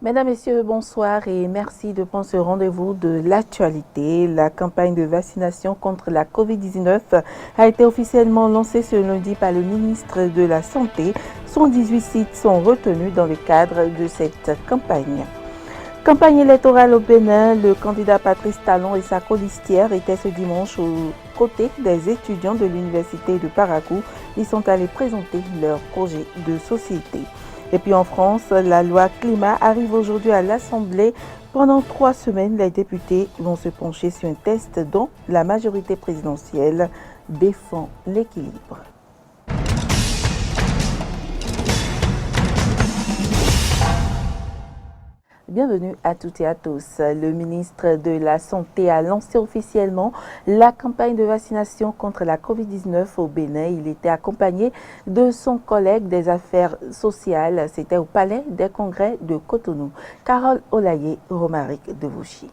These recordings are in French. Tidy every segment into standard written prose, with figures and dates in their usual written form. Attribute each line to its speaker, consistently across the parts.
Speaker 1: Mesdames, Messieurs, bonsoir et merci de prendre ce rendez-vous de l'actualité. La campagne de vaccination contre la COVID-19 a été officiellement lancée ce lundi par le ministre de la Santé. 118 sites sont retenus dans le cadre de cette campagne. Campagne électorale au Bénin, le candidat Patrice Talon et sa colistière étaient ce dimanche aux côtés des étudiants de l'université de Parakou. Ils sont allés présenter leur projet de société. Et puis en France, la loi climat arrive aujourd'hui à l'Assemblée. Pendant 3 semaines, les députés vont se pencher sur un test dont la majorité présidentielle défend l'équilibre. Bienvenue à toutes et à tous. Le ministre de la Santé a lancé officiellement la campagne de vaccination contre la COVID-19 au Bénin. Il était accompagné de son collègue des affaires sociales. C'était au Palais des Congrès de Cotonou. Carole Olaye, Romaric de Vauchy.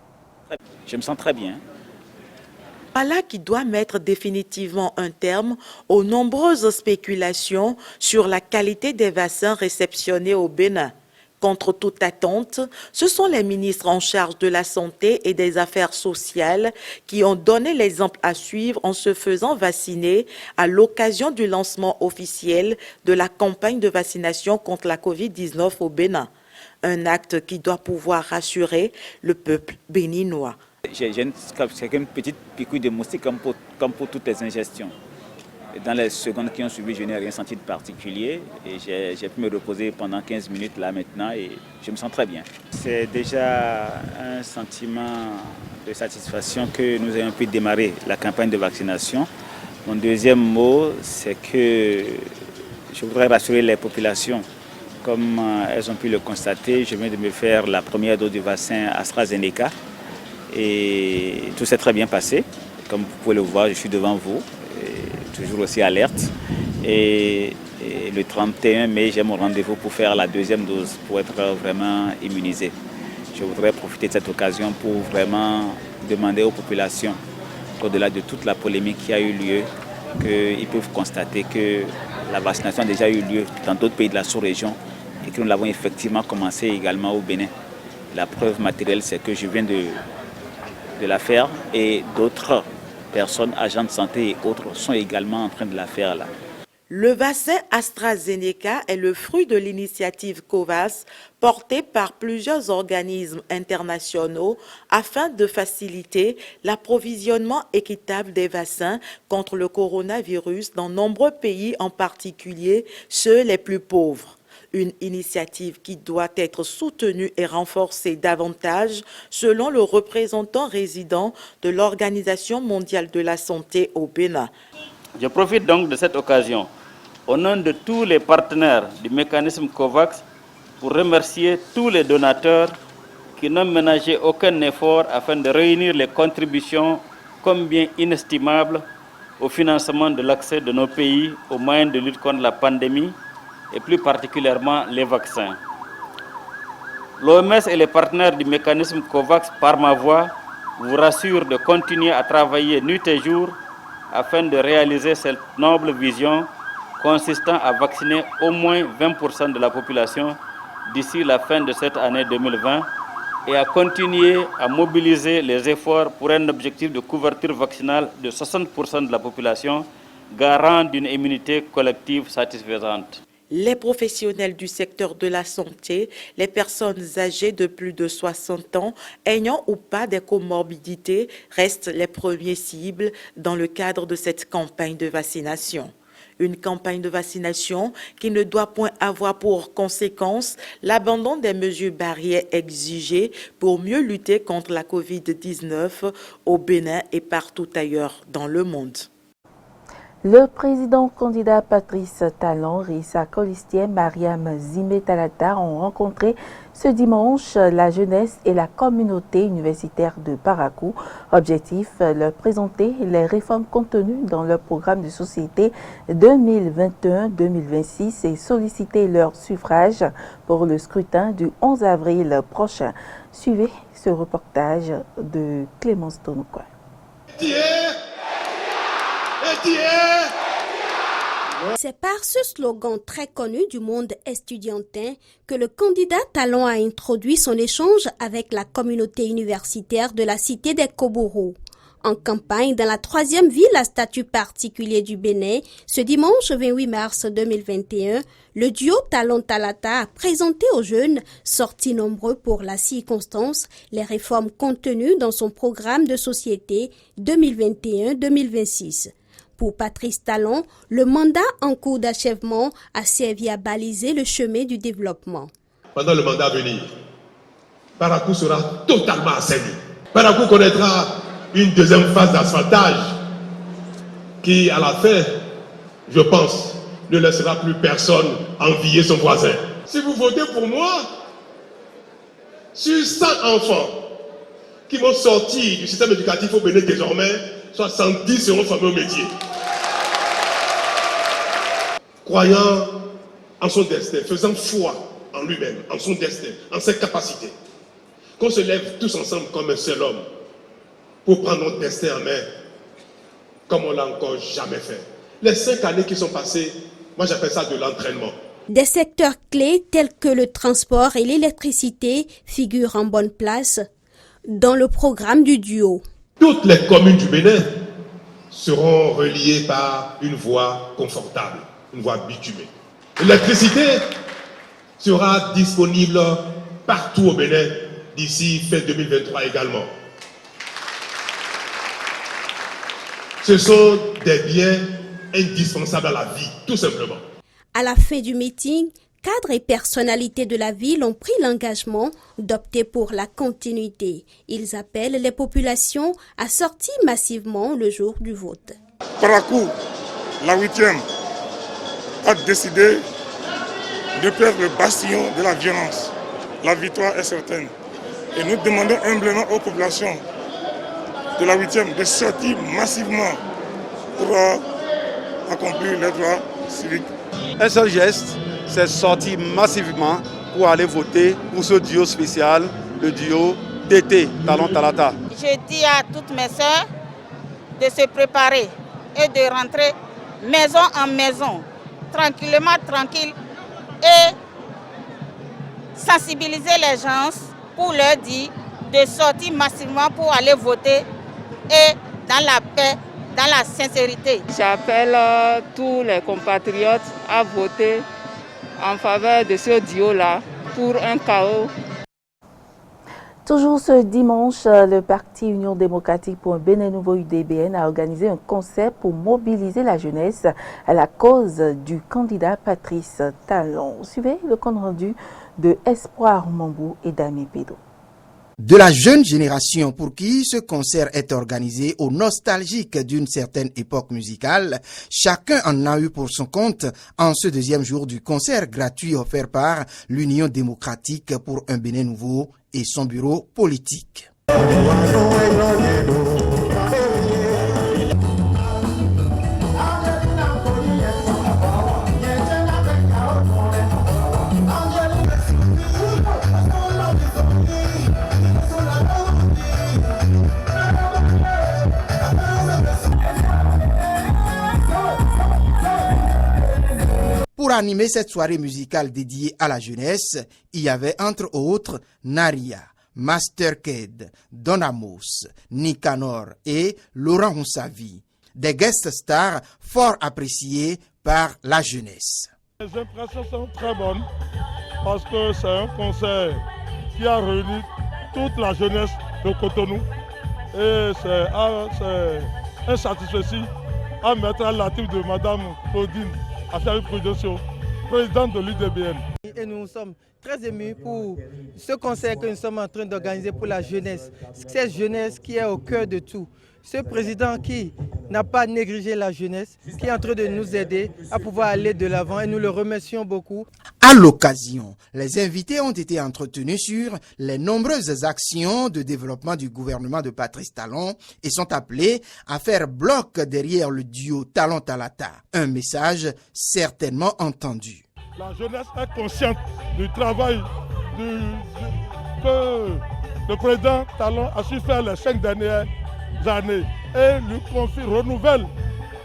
Speaker 2: Je me sens très bien.
Speaker 3: Voilà qui doit mettre définitivement un terme aux nombreuses spéculations sur la qualité des vaccins réceptionnés au Bénin. Contre toute attente, ce sont les ministres en charge de la santé et des affaires sociales qui ont donné l'exemple à suivre en se faisant vacciner à l'occasion du lancement officiel de la campagne de vaccination contre la COVID-19 au Bénin. Un acte qui doit pouvoir rassurer le peuple béninois.
Speaker 2: C'est une petite piqûre de moustique comme pour toutes les ingestions. Dans les secondes qui ont suivi, je n'ai rien senti de particulier et j'ai pu me reposer pendant 15 minutes là maintenant et je me sens très bien. C'est déjà un sentiment de satisfaction que nous ayons pu démarrer la campagne de vaccination. Mon deuxième mot, c'est que je voudrais rassurer les populations. Comme elles ont pu le constater, je viens de me faire la première dose du vaccin AstraZeneca et tout s'est très bien passé. Comme vous pouvez le voir, je suis devant vous. Toujours aussi alerte. Et le 31 mai, j'ai mon rendez-vous pour faire la deuxième dose, pour être vraiment immunisé. Je voudrais profiter de cette occasion pour vraiment demander aux populations, au-delà de toute la polémique qui a eu lieu, qu'ils peuvent constater que la vaccination a déjà eu lieu dans d'autres pays de la sous-région et que nous l'avons effectivement commencé également au Bénin. La preuve matérielle, c'est que je viens de la faire et d'autres personnes, agents de santé et autres sont également en train de la faire là.
Speaker 3: Le vaccin AstraZeneca est le fruit de l'initiative COVAX portée par plusieurs organismes internationaux afin de faciliter l'approvisionnement équitable des vaccins contre le coronavirus dans nombreux pays, en particulier ceux les plus pauvres. Une initiative qui doit être soutenue et renforcée davantage, selon le représentant résident de l'Organisation mondiale de la santé au Bénin.
Speaker 4: Je profite donc de cette occasion, au nom de tous les partenaires du mécanisme COVAX, pour remercier tous les donateurs qui n'ont ménagé aucun effort afin de réunir les contributions combien inestimables au financement de l'accès de nos pays aux moyens de lutte contre la pandémie, et plus particulièrement les vaccins. L'OMS et les partenaires du mécanisme COVAX, par ma voix, vous rassurent de continuer à travailler nuit et jour afin de réaliser cette noble vision consistant à vacciner au moins 20% de la population d'ici la fin de cette année 2020 et à continuer à mobiliser les efforts pour un objectif de couverture vaccinale de 60% de la population, garant d'une immunité collective satisfaisante.
Speaker 3: Les professionnels du secteur de la santé, les personnes âgées de plus de 60 ans, ayant ou pas des comorbidités, restent les premiers cibles dans le cadre de cette campagne de vaccination. Une campagne de vaccination qui ne doit point avoir pour conséquence l'abandon des mesures barrières exigées pour mieux lutter contre la COVID-19 au Bénin et partout ailleurs dans le monde.
Speaker 1: Le président candidat Patrice Talon et sa colistière Mariam Zimé Talata ont rencontré ce dimanche la jeunesse et la communauté universitaire de Parakou. Objectif, leur présenter les réformes contenues dans leur programme de société 2021-2026 et solliciter leur suffrage pour le scrutin du 11 avril prochain. Suivez ce reportage de Clémence Tonoukoua.
Speaker 5: C'est par ce slogan très connu du monde estudiantin que le candidat Talon a introduit son échange avec la communauté universitaire de la cité des Kobourou. En campagne dans la 3e ville à statut particulier du Bénin, ce dimanche 28 mars 2021, le duo Talon Talata a présenté aux jeunes, sortis nombreux pour la circonstance, les réformes contenues dans son programme de société 2021-2026. Pour Patrice Talon, le mandat en cours d'achèvement a servi à baliser le chemin du développement.
Speaker 6: Pendant le mandat à venir, Parakou sera totalement assaini. Parakou connaîtra une deuxième phase d'asphaltage qui, à la fin, je pense, ne laissera plus personne envier son voisin. Si vous votez pour moi, sur 100 enfants qui vont sortir du système éducatif au Bénin désormais, 70 seront formés au métier. Croyant en son destin, faisant foi en lui-même, en son destin, en ses capacités, qu'on se lève tous ensemble comme un seul homme pour prendre notre destin en main, comme on l'a encore jamais fait. Les 5 années qui sont passées, moi j'appelle ça de l'entraînement.
Speaker 5: Des secteurs clés tels que le transport et l'électricité figurent en bonne place dans le programme du duo.
Speaker 6: Toutes les communes du Bénin seront reliées par une voie confortable, une voie bitumée. L'électricité sera disponible partout au Bénin d'ici fin 2023 également. Ce sont des biens indispensables à la vie, tout simplement.
Speaker 5: À la fin du meeting, cadres et personnalités de la ville ont pris l'engagement d'opter pour la continuité. Ils appellent les populations à sortir massivement le jour du vote.
Speaker 7: Parakou, la 8e, a décidé de perdre le bastion de la violence. La victoire est certaine. Et nous demandons humblement aux populations de la 8e de sortir massivement pour accomplir leurs droits civiques.
Speaker 8: Un seul geste, c'est sortir massivement pour aller voter pour ce duo spécial, le duo TT, Talon Talata.
Speaker 9: Je dis à toutes mes sœurs de se préparer et de rentrer maison en maison, tranquille, et sensibiliser les gens pour leur dire de sortir massivement pour aller voter et dans la paix, dans la sincérité.
Speaker 10: J'appelle tous les compatriotes à voter en faveur de ce duo-là pour un chaos.
Speaker 1: Toujours ce dimanche, le Parti Union démocratique pour un Bénin nouveau UDBN a organisé un concert pour mobiliser la jeunesse à la cause du candidat Patrice Talon. Suivez le compte rendu de Espoir Mambou et Damé Pédo.
Speaker 11: De la jeune génération pour qui ce concert est organisé au nostalgique d'une certaine époque musicale, chacun en a eu pour son compte en ce deuxième jour du concert gratuit offert par l'Union démocratique pour un Bénin nouveau et son bureau politique. Pour animer cette soirée musicale dédiée à la jeunesse, il y avait entre autres Naria, Masterked, Don Amos, Nicanor et Laurent Honsavi, des guest stars fort appréciés par la jeunesse.
Speaker 12: Les impressions sont très bonnes parce que c'est un concert qui a réuni toute la jeunesse de Cotonou et c'est un satisfait à mettre à l'actif de Madame Claudine Achari Production, présidente de l'UDBN.
Speaker 13: Et nous sommes très émus pour ce concert que nous sommes en train d'organiser pour la jeunesse. Cette jeunesse qui est au cœur de tout. Ce président qui n'a pas négligé la jeunesse, qui est en train de nous aider à pouvoir aller de l'avant et nous le remercions beaucoup.
Speaker 11: À l'occasion, les invités ont été entretenus sur les nombreuses actions de développement du gouvernement de Patrice Talon et sont appelés à faire bloc derrière le duo Talon Talata. Un message certainement entendu.
Speaker 12: La jeunesse est consciente du travail que le président Talon a su faire les 5 dernières années et lui confie, renouvelle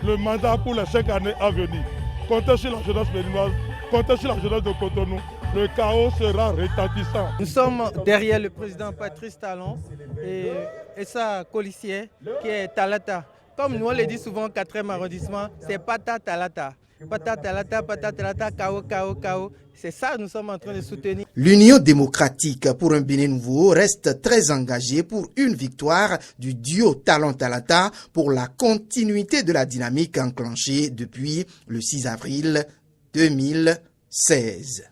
Speaker 12: le mandat pour les 5 années à venir. comptez sur la jeunesse béninoise, comptez sur la jeunesse de Cotonou. Le chaos sera retentissant.
Speaker 13: Nous sommes derrière le président Patrice Talon et sa colissière qui est Talata. Comme nous on le dit souvent au 4e arrondissement, c'est Pata Talata. Pata Talata, Pata Talata, Kao, Kao, Kao. C'est ça que nous sommes en train de soutenir.
Speaker 11: L'Union démocratique pour un Bénin nouveau reste très engagée pour une victoire du duo Talon Talata pour la continuité de la dynamique enclenchée depuis le 6 avril 2016.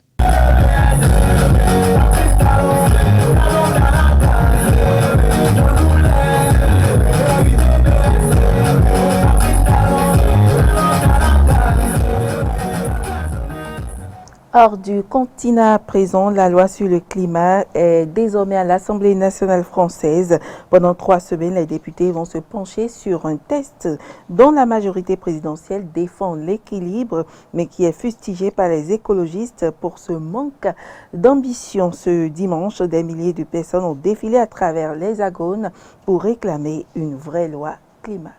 Speaker 1: Hors du continent à présent, la loi sur le climat est désormais à l'Assemblée nationale française. Pendant 3 semaines, les députés vont se pencher sur un texte dont la majorité présidentielle défend l'équilibre, mais qui est fustigé par les écologistes pour ce manque d'ambition. Ce dimanche, des milliers de personnes ont défilé à travers l'Hexagone pour réclamer une vraie loi climat.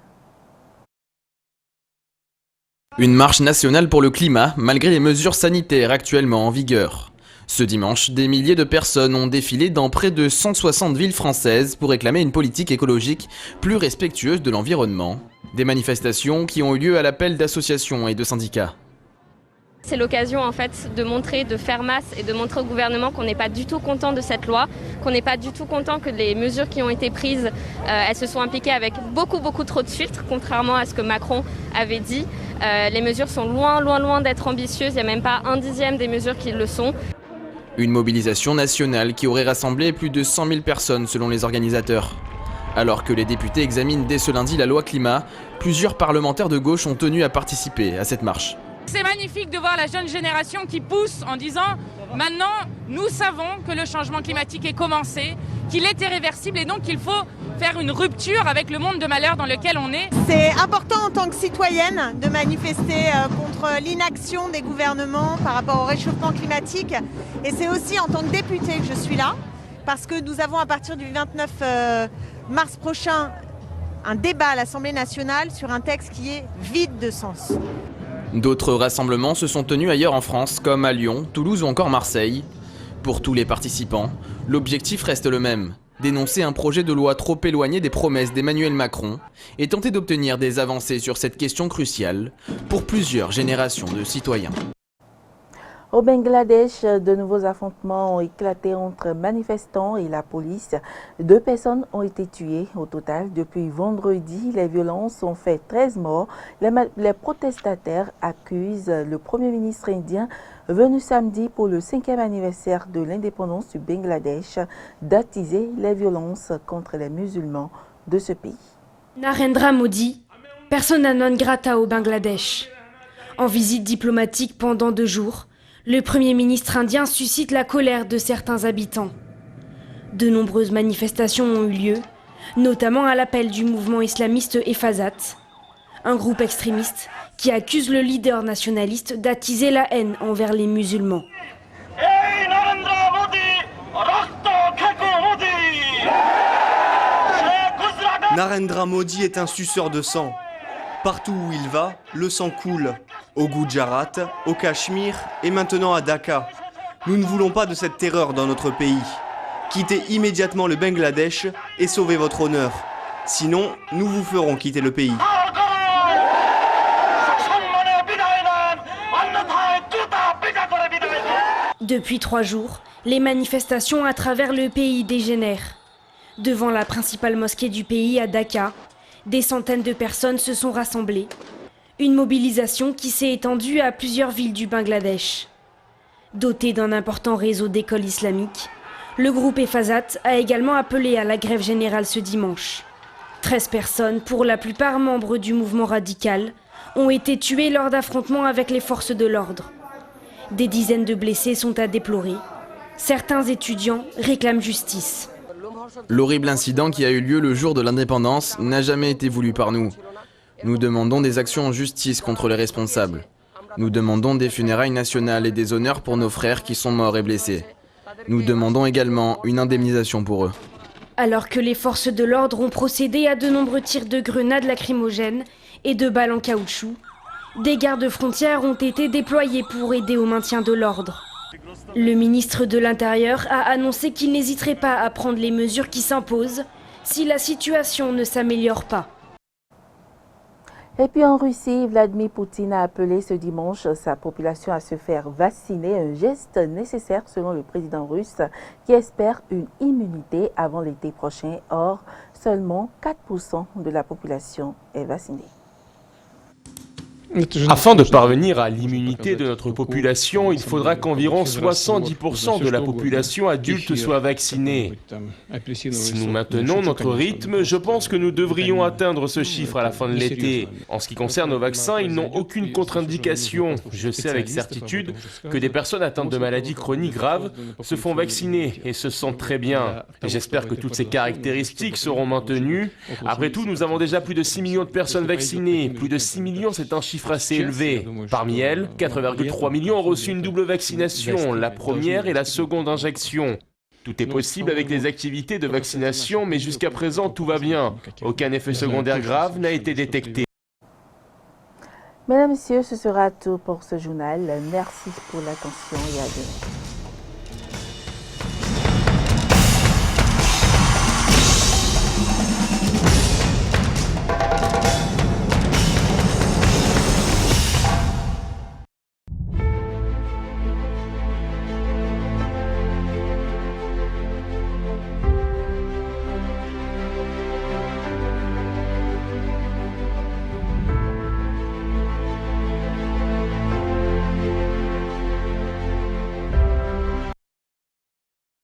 Speaker 14: Une marche nationale pour le climat, malgré les mesures sanitaires actuellement en vigueur. Ce dimanche, des milliers de personnes ont défilé dans près de 160 villes françaises pour réclamer une politique écologique plus respectueuse de l'environnement. Des manifestations qui ont eu lieu à l'appel d'associations et de syndicats.
Speaker 15: C'est l'occasion en fait de montrer, de faire masse et de montrer au gouvernement qu'on n'est pas du tout content de cette loi, qu'on n'est pas du tout content que les mesures qui ont été prises, elles se sont appliquées avec beaucoup trop de filtres, contrairement à ce que Macron avait dit. Les mesures sont loin d'être ambitieuses, il n'y a même pas 1/10 des mesures qui le sont.
Speaker 14: Une mobilisation nationale qui aurait rassemblé plus de 100 000 personnes selon les organisateurs. Alors que les députés examinent dès ce lundi la loi climat, plusieurs parlementaires de gauche ont tenu à participer à cette marche.
Speaker 16: C'est magnifique de voir la jeune génération qui pousse en disant « Maintenant, nous savons que le changement climatique est commencé, qu'il est irréversible et donc qu'il faut faire une rupture avec le monde de malheur dans lequel on est. »
Speaker 17: C'est important en tant que citoyenne de manifester contre l'inaction des gouvernements par rapport au réchauffement climatique. Et c'est aussi en tant que députée que je suis là, parce que nous avons à partir du 29 mars prochain un débat à l'Assemblée nationale sur un texte qui est vide de sens.
Speaker 14: D'autres rassemblements se sont tenus ailleurs en France, comme à Lyon, Toulouse ou encore Marseille. Pour tous les participants, l'objectif reste le même, dénoncer un projet de loi trop éloigné des promesses d'Emmanuel Macron et tenter d'obtenir des avancées sur cette question cruciale pour plusieurs générations de citoyens.
Speaker 1: Au Bangladesh, de nouveaux affrontements ont éclaté entre manifestants et la police. 2 personnes ont été tuées au total. Depuis vendredi, les violences ont fait 13 morts. Les protestataires accusent le Premier ministre indien, venu samedi pour le 5e anniversaire de l'indépendance du Bangladesh, d'attiser les violences contre les musulmans de ce pays.
Speaker 18: Narendra Modi, persona non grata au Bangladesh. En visite diplomatique pendant 2 jours, le Premier ministre indien suscite la colère de certains habitants. De nombreuses manifestations ont eu lieu, notamment à l'appel du mouvement islamiste Efazat, un groupe extrémiste qui accuse le leader nationaliste d'attiser la haine envers les musulmans.
Speaker 19: Narendra Modi est un suceur de sang. Partout où il va, le sang coule. Au Gujarat, au Cachemire et maintenant à Dhaka. Nous ne voulons pas de cette terreur dans notre pays. Quittez immédiatement le Bangladesh et sauvez votre honneur. Sinon, nous vous ferons quitter le pays.
Speaker 18: Depuis 3 jours, les manifestations à travers le pays dégénèrent. Devant la principale mosquée du pays à Dhaka, des centaines de personnes se sont rassemblées. Une mobilisation qui s'est étendue à plusieurs villes du Bangladesh. Doté d'un important réseau d'écoles islamiques, le groupe Efazat a également appelé à la grève générale ce dimanche. 13 personnes, pour la plupart membres du mouvement radical, ont été tuées lors d'affrontements avec les forces de l'ordre. Des dizaines de blessés sont à déplorer. Certains étudiants réclament justice.
Speaker 14: L'horrible incident qui a eu lieu le jour de l'indépendance n'a jamais été voulu par nous. Nous demandons des actions en justice contre les responsables. Nous demandons des funérailles nationales et des honneurs pour nos frères qui sont morts et blessés. Nous demandons également une indemnisation pour eux.
Speaker 18: Alors que les forces de l'ordre ont procédé à de nombreux tirs de grenades lacrymogènes et de balles en caoutchouc, Des gardes-frontières ont été déployés pour aider au maintien de l'ordre. Le ministre de l'Intérieur a annoncé qu'il n'hésiterait pas à prendre les mesures qui s'imposent si la situation ne s'améliore pas.
Speaker 1: Et puis en Russie, Vladimir Poutine a appelé ce dimanche sa population à se faire vacciner, un geste nécessaire selon le président russe qui espère une immunité avant l'été prochain. Or, seulement 4% de la population est vaccinée.
Speaker 20: Afin de parvenir à l'immunité de notre population, il faudra qu'environ 70% de la population adulte soit vaccinée. Si nous maintenons notre rythme, je pense que nous devrions atteindre ce chiffre à la fin de l'été. En ce qui concerne nos vaccins, ils n'ont aucune contre-indication. Je sais avec certitude que des personnes atteintes de maladies chroniques graves se font vacciner et se sentent très bien. J'espère que toutes ces caractéristiques seront maintenues. Après tout, nous avons déjà plus de 6 millions de personnes vaccinées. Plus de 6 millions, c'est un chiffre assez élevé. Parmi elles, 4,3 millions ont reçu une double vaccination, la première et la seconde injection. Tout est possible avec les activités de vaccination, mais jusqu'à présent, tout va bien. Aucun effet secondaire grave n'a été détecté.
Speaker 1: Mesdames, Messieurs, ce sera tout pour ce journal. Merci pour l'attention et à demain.